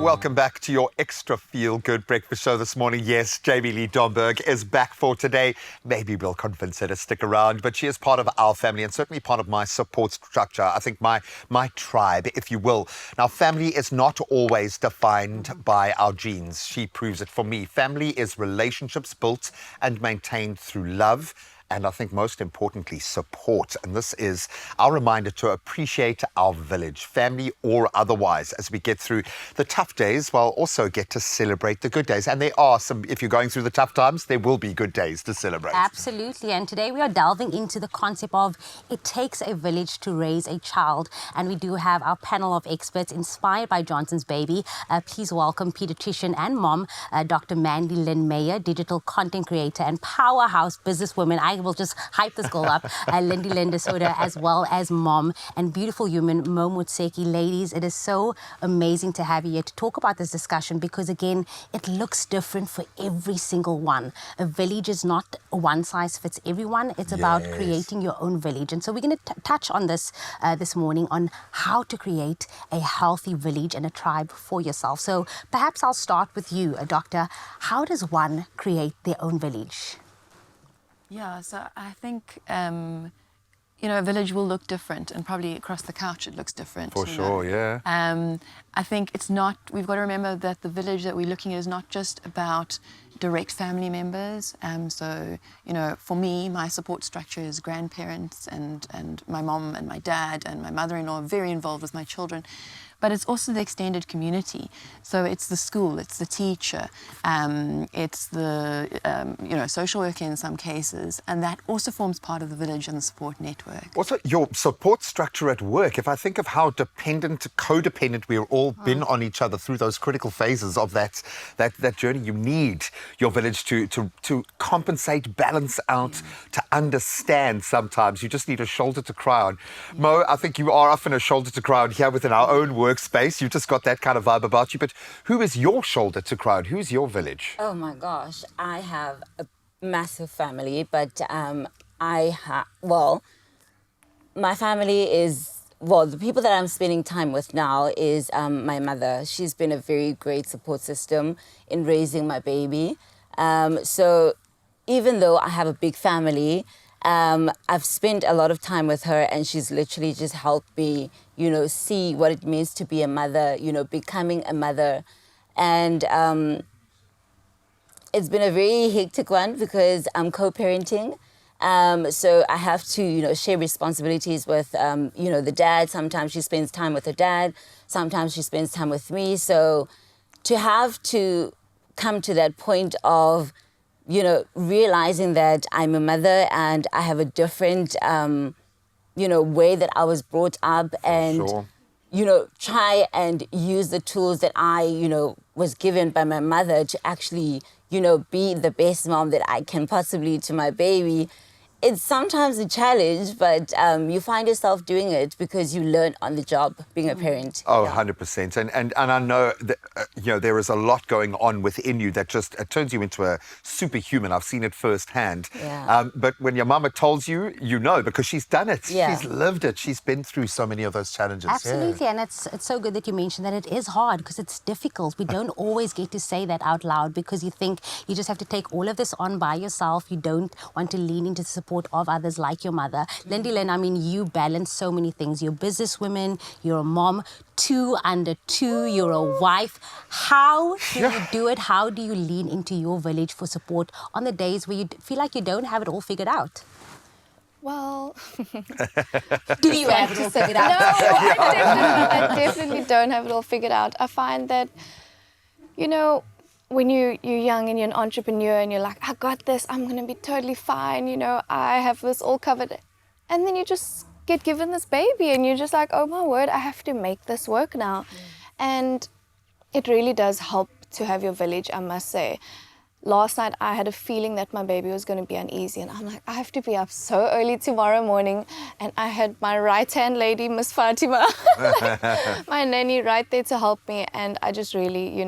Welcome back to your extra feel-good breakfast show this morning. Yes, Jamie Lee Domberg is back for today. Maybe we'll convince her to stick around, but she is part of our family and certainly part of my support structure. I think my tribe, if you will. Now, family is not always defined by our genes. She proves it for me. Family is relationships built and maintained through love, and I think most importantly, support. And this is our reminder to appreciate our village, family or otherwise, as we get through the tough days, while also get to celebrate the good days. And there are some, if you're going through the tough times, there will be good days to celebrate. Absolutely. And today we are delving into the concept of it takes a village to raise a child. And we do have our panel of experts inspired by Johnson's baby. Please welcome pediatrician and mom, Dr. Mandy Lynn Meyer, digital content creator and powerhouse businesswoman. I will just hype this girl up. Lindy Linda Soda, as well as mom and beautiful human Mo Mutseki. Ladies, it is so amazing to have you here to talk about this discussion because, again, it looks different for every single one. A village is not a one size fits everyone. It's about creating your own village. And so we're going to touch on this this morning on how to create a healthy village and a tribe for yourself. So perhaps I'll start with you, Doctor. How does one create their own village? Yeah, so I think, a village will look different and probably across the couch it looks different. For sure, yeah. I think it's not, we've got to remember that the village that we're looking at is not just about direct family members. For me, my support structure is grandparents and my mom and my dad and my mother-in-law are very involved with my children. But it's also the extended community. So it's the school, it's the teacher, it's the social worker in some cases, and that also forms part of the village and the support network. Also, your support structure at work, if I think of how codependent we've all been on each other through those critical phases of that journey, you need your village to compensate, balance out, to understand sometimes. You just need a shoulder to cry on. Mo, I think you are often a shoulder to cry on here within our own workspace. You've just got that kind of vibe about you. But who is your shoulder to cry on? Who's your village? Oh my gosh, I have a massive family, but my family is, the people that I'm spending time with now is my mother. She's been a very great support system in raising my baby. So even though I have a big family, I've spent a lot of time with her and she's literally just helped me, see what it means to be a mother, becoming a mother. And it's been a very hectic one because I'm co-parenting. So I have to, share responsibilities with, the dad. Sometimes she spends time with her dad. Sometimes she spends time with me. So to have to come to that point of, realizing that I'm a mother and I have a different, way that I was brought up and, try and use the tools that I, was given by my mother to actually, be the best mom that I can possibly to my baby. It's sometimes a challenge, but you find yourself doing it because you learn on the job being a parent. Oh, 100%. And I know that, there is a lot going on within you that just turns you into a superhuman. I've seen it firsthand. Yeah. But when your mama tells you, because she's done it. Yeah. She's lived it. She's been through so many of those challenges. Absolutely. And it's so good that you mentioned that it is hard because it's difficult. We don't always get to say that out loud because you think you just have to take all of this on by yourself. You don't want to lean into the support of others like your mother. Lindy Lynn, you balance so many things. You're a businesswoman, you're a mom, 2 under 2, you're a wife. How do you do it? How do you lean into your village for support on the days where you feel like you don't have it all figured out? Well, do you have it all figured out? No, I definitely don't have it all figured out. I find that, when you're young and you're an entrepreneur and you're like, I got this, I'm going to be totally fine, I have this all covered. And then you just get given this baby and you're just like, oh my word, I have to make this work now. And it really does help to have your village, I must say. Last night I had a feeling that my baby was going to be uneasy and I'm like, I have to be up so early tomorrow morning. And I had my right-hand lady, Miss Fatima, my nanny right there to help me. And I just really,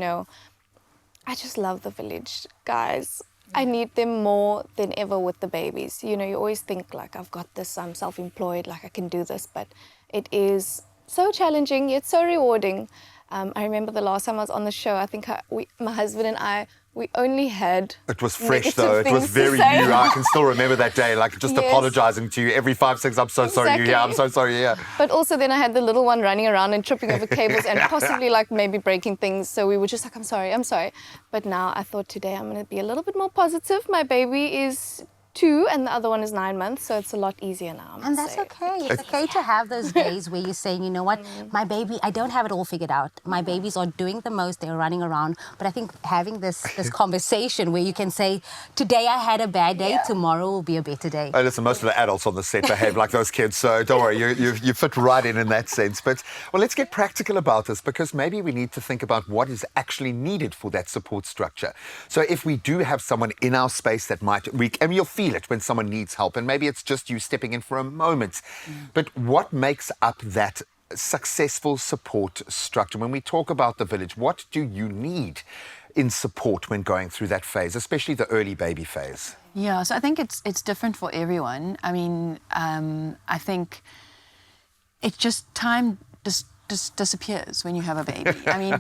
I just love the village, guys. I need them more than ever with the babies. You always think like, I've got this, I'm self-employed, like I can do this, but it is so challenging, yet so rewarding. I remember the last time I was on the show, I think my husband and I, we only had It was fresh negative though. It was things to very say. new. I can still remember that day, like just Yes. apologizing to you every 5 6. I'm so sorry. Exactly. Yeah, I'm so sorry. Yeah. But also then I had the little one running around and tripping over cables and possibly like maybe breaking things. So we were just like, I'm sorry. But now I thought today I'm going to be a little bit more positive. My baby is 2 and the other one is 9 months. So it's a lot easier now. I And must that's say. okay. It's okay to have those days where you're saying, you know what, my baby, I don't have it all figured out. My babies are doing the most, they're running around. But I think having this conversation where you can say, today I had a bad day, tomorrow will be a better day. Oh, listen, most of the adults on the set behave like those kids, so don't worry, you fit right in that sense. But, well, let's get practical about this, because maybe we need to think about what is actually needed for that support structure. So if we do have someone in our space that might, and you'll feel it when someone needs help, and maybe it's just you stepping in for a moment. But what makes up that successful support structure? When we talk about the village, what do you need in support when going through that phase, especially the early baby phase? Yeah, so I think it's different for everyone. I mean, I think it's just time just disappears when you have a baby. I mean,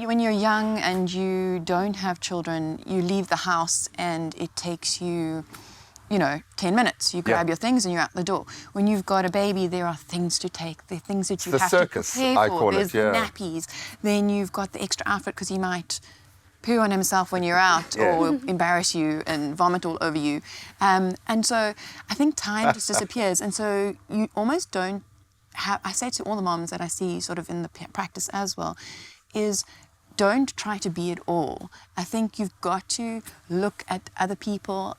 when you're young and you don't have children, you leave the house and it takes you, 10 minutes. You grab your things and you're out the door. When you've got a baby, there are things to take. There are things that you the have circus, to prepare I for. call it, There's the nappies. Then you've got the extra outfit because he might poo on himself when you're out or embarrass you and vomit all over you. And so I think time just disappears. And so you almost don't have, I say to all the moms that I see sort of in the practice as well, is don't try to be it all. I think you've got to look at other people.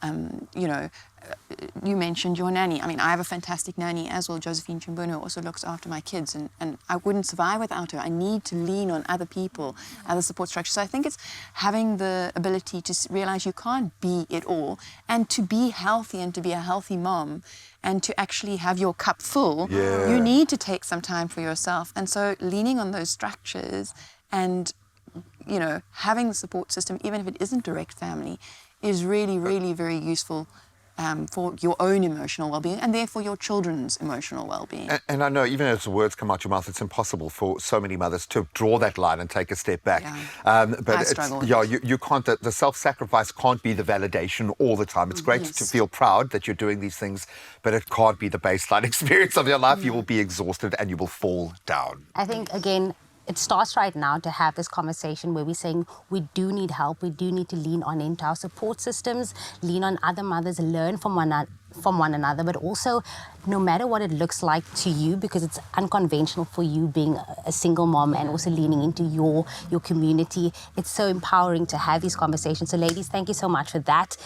You mentioned your nanny. I mean, I have a fantastic nanny as well, Josephine Chimbuno, who also looks after my kids, and I wouldn't survive without her. I need to lean on other people, other support structures. So I think it's having the ability to realize you can't be it all, and to be healthy and to be a healthy mom and to actually have your cup full, you need to take some time for yourself. And so leaning on those structures and having the support system, even if it isn't direct family, is really, really very useful for your own emotional well-being and therefore your children's emotional well-being. And I know, even as the words come out your mouth, it's impossible for so many mothers to draw that line and take a step back. But I struggle with it. you can't, the self-sacrifice can't be the validation all the time. It's great to feel proud that you're doing these things, but it can't be the baseline experience of your life. You will be exhausted and you will fall down. I think, again, it starts right now to have this conversation where we're saying we do need help, we do need to lean on into our support systems, lean on other mothers, learn from one another, but also no matter what it looks like to you, because it's unconventional for you being a single mom and also leaning into your community, it's so empowering to have these conversations. So ladies, thank you so much for that.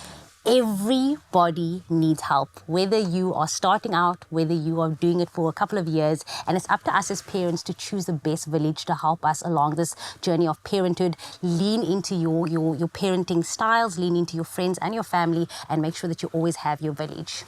Everybody needs help, whether you are starting out, whether you are doing it for a couple of years, and it's up to us as parents to choose the best village to help us along this journey of parenthood. Lean into your parenting styles, lean into your friends and your family, and make sure that you always have your village.